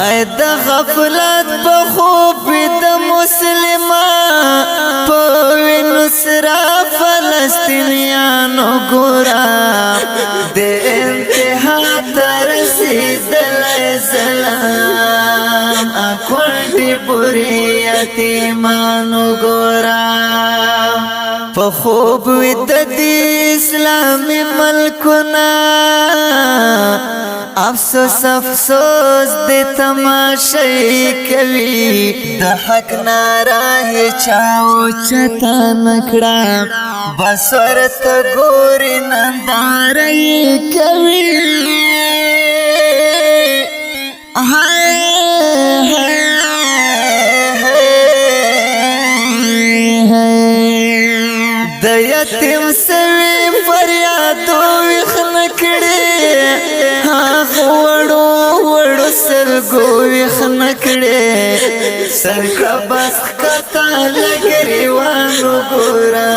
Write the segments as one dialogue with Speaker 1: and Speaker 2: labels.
Speaker 1: اے د غفلت په خوب د مسلمان په نصرا فلسطینیانو ګورا د انتها تر رسیدلای سلام اکوړې پوری یتیمانو ګورا په خوب د اسلامي ملکونه افسوس افسوس د تماشای کوي د حق ناره چاو چتا نکړه بس ورته ګوري نندارې کوي د یتیم سوي فریادو ویخن کړي وړو وړو سرګو ویخن کړي سرکړه بس کتا لګریوانو ګورا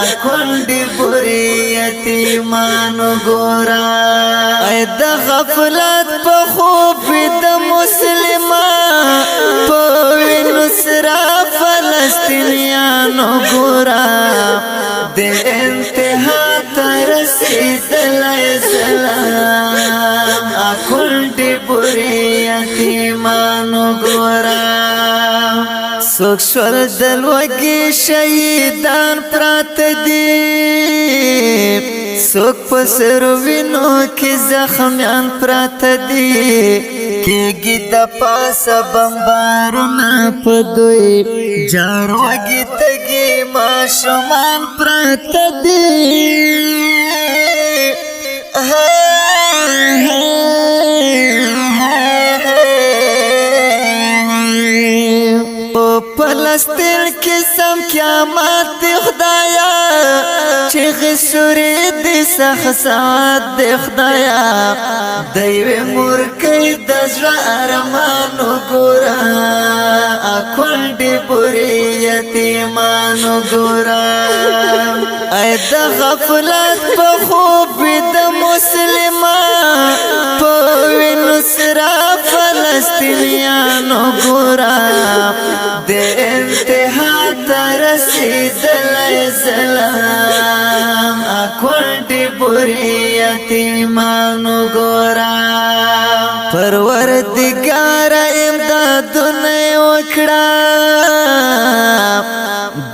Speaker 1: اکوندې پوری یتیمانو ګورا اې د غفلت په خوب د مسلمان په نصرا فلسطینیانو ګورا د انتها تر رسیدلای سلام اکوندې پوری یتیمانو ګورا څوک شول د لوږې شهیدان پراته دي څوک په سرو وینو کې زخمیان پراته دي کېږي د پاسه بمبارونه په دوی جاروږي تږي ماشومان پراته دي فلسطین کې سم قیامت دی خدایا چې غسوري دي سخت ساعت دی خدایا دوی مورکې د زړه ارمانو ګورا اکوندې پوری یتیمانو ګورا اې د غفلت په خوب د مسلمان په نصرا فلسطینیانو ګورا د انتها تر رسیدلای سلام اکوندې پوری یتیمانو ګورا پروردګار امدادونه وکړه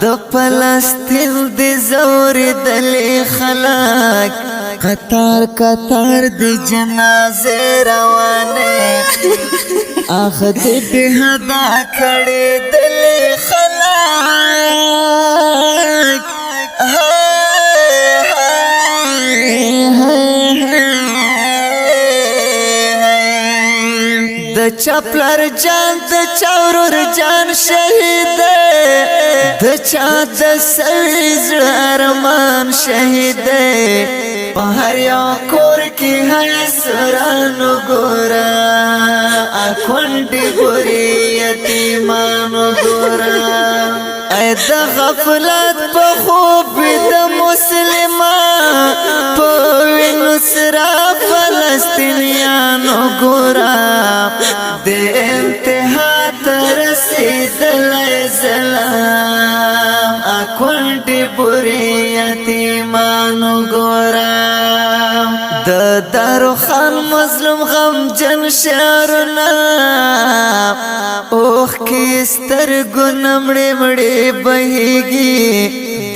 Speaker 1: د فلسطین د زوري دلې خلک قطار قطار د جنازه روانه اخد به هدا کړي دلې خلک د چپلر جان د چاورور جان شهید د چا د سوي زړه ارمان شهید په هر یو کور کې هي سرانو ګورا اکوندې پوری یتیمانو ګورا اې د غفلت په خوب د مسلمان په نصرا فلسطینیانو ګورا د انتها تر رسیدلای سلام اکوندې پوری یتیمانو ګورا د دارو خان مظلوم غم جن شعرنا اوخ کی سترګو نمړې مړې بهيږي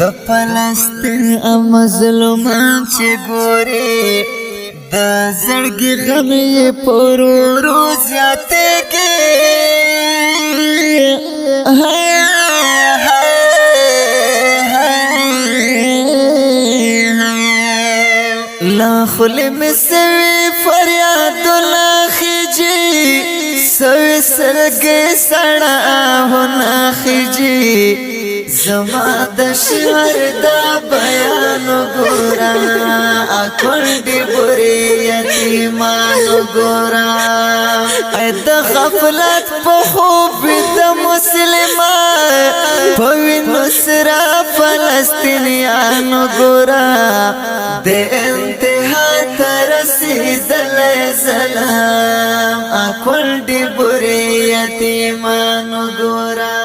Speaker 1: د فلسطین مظلومان چې ګوري د زړګي غم یې پرورو زیاتېږي لا خلی میں سوی فریاد لا خیجی سوی سرگے سڑا ہونا خیجی زما د شعر دا بیانو ګورا اکوندې پوری یتیمانو ګورا اې د غفلت په خوب د مسلمان په نصرا فلسطینیانو ګورا د انتها ترسیدل سلام اکول دی بوری یتیمانو گورا